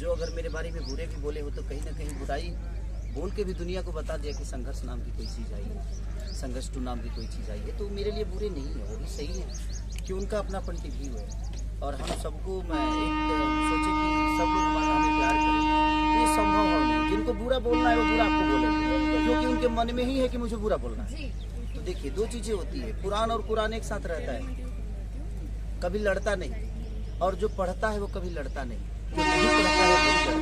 जो अगर मेरे बारे में बुरे भी बोले हो तो कहीं ना कहीं बुराई बोल के भी दुनिया को बता दिया कि संघर्ष नाम की कोई चीज़ आई है, संघर्ष टू नाम की कोई चीज़ आई है, तो मेरे लिए बुरे नहीं है, वो भी सही है कि उनका अपना पॉइंट ऑफ व्यू है। और हम सबको मैं एक सोचे कि सब लोग हमें प्यार करें, तो ये संभव हो नहीं। जिनको बुरा बोलना है वो बुरा आपको बोलेंगे, क्योंकि उनके मन में ही है कि मुझे बुरा बोलना है। तो देखिए, दो चीज़ें होती है, कुरान और कुरान एक साथ रहता है, कभी लड़ता नहीं। और जो पढ़ता है वो कभी लड़ता नहीं, जो नहीं पढ़ता है वो लड़ता है।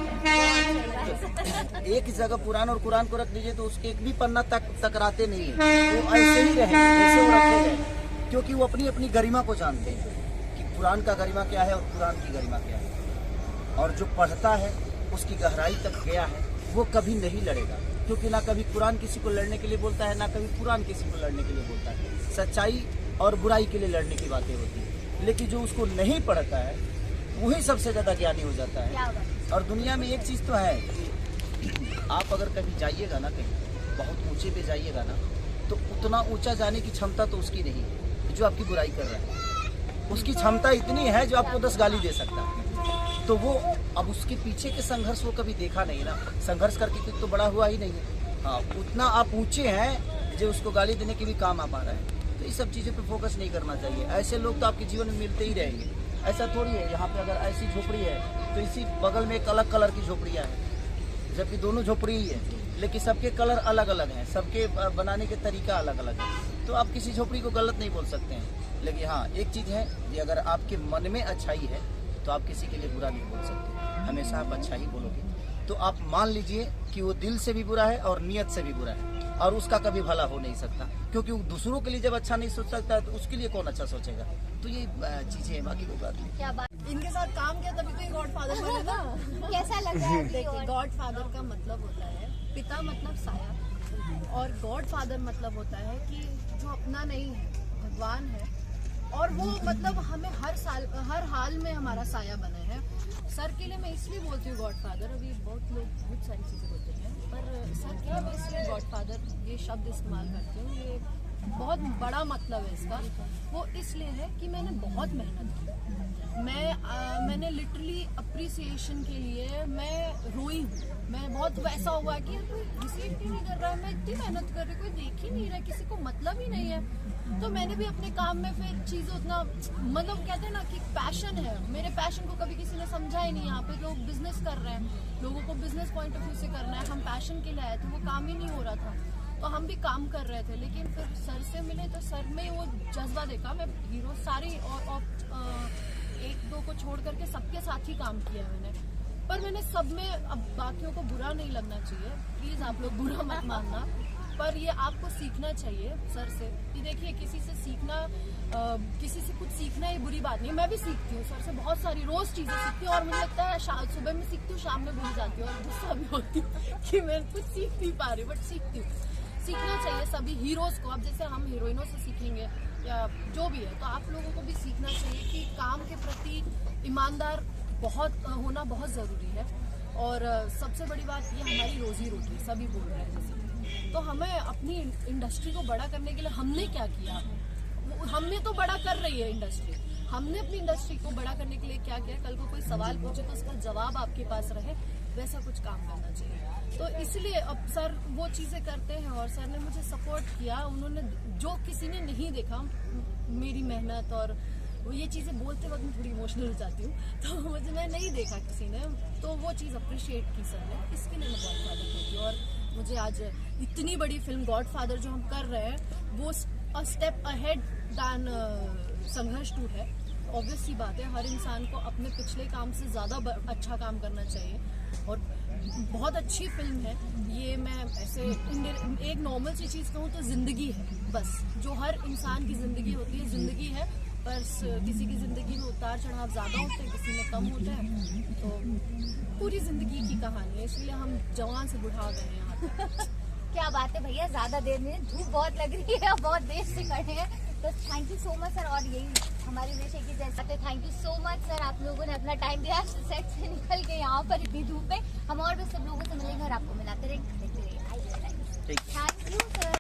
एक जगह कुरान और कुरान को रख दीजिए तो उसके एक भी पन्ना तक टकराते नहीं है, वो ऐसे ही रहेंगे जैसे वो रखे गए, क्योंकि वो अपनी अपनी गरिमा को जानते हैं कि कुरान का गरिमा क्या है और कुरान की गरिमा क्या है। और जो पढ़ता है उसकी गहराई तक गया है, वो कभी नहीं लड़ेगा, क्योंकि ना कभी कुरान किसी को लड़ने के लिए बोलता है, ना कभी कुरान किसी को लड़ने के लिए बोलता है। सच्चाई और बुराई के लिए लड़ने की बातें होती है, लेकिन जो उसको नहीं पढ़ता है वही सबसे ज्यादा ज्ञानी हो जाता है। और दुनिया में एक चीज तो है कि आप अगर कभी जाइएगा ना, कहीं बहुत ऊंचे पे जाइएगा ना, तो उतना ऊंचा जाने की क्षमता तो उसकी नहीं है जो आपकी बुराई कर रहा है। उसकी क्षमता इतनी है जो आपको 10 गाली दे सकता है। तो वो अब उसके पीछे के संघर्ष वो कभी देखा नहीं ना, संघर्ष करके तो बड़ा हुआ ही नहीं है। हाँ, उतना आप ऊंचे हैं जो उसको गाली देने के भी काम आ पा रहा है। तो इस सब चीज़ों पे फोकस नहीं करना चाहिए। ऐसे लोग तो आपके जीवन में मिलते ही रहेंगे। ऐसा थोड़ी है यहाँ पे अगर ऐसी झोपड़ी है तो इसी बगल में एक अलग कलर की झोपड़ियाँ हैं, जबकि दोनों झोपड़ी ही है, लेकिन सबके कलर अलग अलग हैं, सबके बनाने के तरीका अलग अलग है। तो आप किसी झोपड़ी को गलत नहीं बोल सकते हैं। लेकिन हाँ, एक चीज़ है कि अगर आपके मन में अच्छाई है तो आप किसी के लिए बुरा नहीं बोल सकते, हमेशा आप अच्छा ही बोलोगे। तो आप मान लीजिए कि वो दिल से भी बुरा है और नियत से भी बुरा है, और उसका कभी भला हो नहीं सकता, क्योंकि वो दूसरों के लिए जब अच्छा नहीं सोच सकता तो उसके लिए कौन अच्छा सोचेगा। तो ये चीजें हैं, बाकी कोई बात नहीं। क्या बात, इनके साथ काम किया तभी तो ये गॉडफादर बने ना। कैसा लग रहा है? देखिए, गॉडफादर का मतलब होता है पिता, मतलब साया, और गॉडफादर मतलब होता है कि जो अपना नहीं है, भगवान है, और वो मतलब हमें हर हाल में हमारा साया बने है। सर के लिए मैं इसलिए बोलती हूँ गॉडफादर, अभी बहुत लोग बहुत सारी चीज़ें बोलते हैं, पर सर के लिए मैं इसलिए गॉडफादर ये शब्द इस्तेमाल करती हूँ। ये बहुत बड़ा मतलब है इसका। वो इसलिए है कि मैंने बहुत मेहनत की। मैंने लिटरली अप्रिसिएशन के लिए मैं रोई हूँ। मैं बहुत वैसा हुआ कि यार कोई रिसीव क्यों नहीं कर रहा है, मैं इतनी मेहनत कर रही हूँ, कोई देख ही नहीं रहा, किसी को मतलब ही नहीं है। तो मैंने भी अपने काम में फिर चीज़ें उतना, मतलब कहते हैं ना कि पैशन है, मेरे पैशन को कभी किसी ने समझा ही नहीं। यहाँ पे लोग बिजनेस कर रहे हैं, लोगों को बिजनेस पॉइंट ऑफ व्यू से करना है, हम पैशन के लिए आए थे, वो काम ही नहीं हो रहा था। तो हम भी काम कर रहे थे, लेकिन फिर सर से मिले तो सर में वो जज्बा देखा। मैं हीरो सारी और एक दो को छोड़ करके सबके साथ ही काम किया मैंने, पर मैंने सब में, अब बाकियों को बुरा नहीं लगना चाहिए, प्लीज़ आप लोग बुरा मत मानना, पर ये आपको सीखना चाहिए सर से कि देखिए, किसी से सीखना, किसी से कुछ सीखना ये बुरी बात नहीं। मैं भी सीखती हूँ सर से बहुत सारी रोज़ चीज़ें सीखती हूँ, और मुझे लगता है सुबह में सीखती हूँ, शाम में भूल जाती हूँ, और गुस्सा भी होती हूँ कि मैं कुछ सीख नहीं पा रही, बट सीखती हूँ। सीखना चाहिए सभी हीरोज़ को। अब जैसे हम हीरोइनों से सीखेंगे या जो भी है, तो आप लोगों को भी सीखना चाहिए कि काम के प्रति ईमानदार होना बहुत ज़रूरी है। और सबसे बड़ी बात ये, हमारी रोजी रोटी सभी बोल रहे हैं जैसे, तो हमें अपनी इंडस्ट्री को बड़ा करने के लिए हमने क्या किया, हमने तो बड़ा कर रही है इंडस्ट्री, हमने अपनी इंडस्ट्री को बड़ा करने के लिए क्या किया। कल को कोई सवाल पूछे तो उसका जवाब आपके पास रहे, वैसा कुछ काम करना चाहिए। तो इसलिए अब सर वो चीज़ें करते हैं, और सर ने मुझे सपोर्ट किया। उन्होंने, जो किसी ने नहीं देखा मेरी मेहनत, और ये चीज़ें बोलते वक्त मैं थोड़ी इमोशनल हो जाती हूँ, तो मुझे मैं नहीं देखा किसी ने, तो वो चीज़ अप्रिशिएट की सर ने, इसके लिए मैं गॉडफादर कहती हूँ। और मुझे आज इतनी बड़ी फिल्म गॉडफादर जो हम कर रहे हैं, वो अ स्टेप अहेड दैन संघर्ष 2 है। ऑब्वियस सी बात है, हर इंसान को अपने पिछले काम से ज़्यादा अच्छा काम करना चाहिए, और बहुत अच्छी फिल्म है ये। मैं ऐसे एक नॉर्मल सी चीज़ कहूँ तो ज़िंदगी है, बस जो हर इंसान की ज़िंदगी होती है, ज़िंदगी है। पर किसी की ज़िंदगी में उतार चढ़ाव ज़्यादा होते हैं, किसी में कम होते हैं, तो पूरी ज़िंदगी की कहानी है, इसलिए हम जवान से बुढ़ा गए हैं यहाँ पे। क्या बात है भैया, ज्यादा देर में धूप बहुत लग रही है, बहुत देर से खड़े हैं, तो thank you so much sir. और यही हमारे देश की जैसा, thank you so much sir, आप लोगों ने अपना टाइम दिया सेट से निकल के यहाँ पर इतनी धूप में। हम और भी सब लोगों से मिलेंगे और आपको मिलाते रहेंगे। Thank you sir.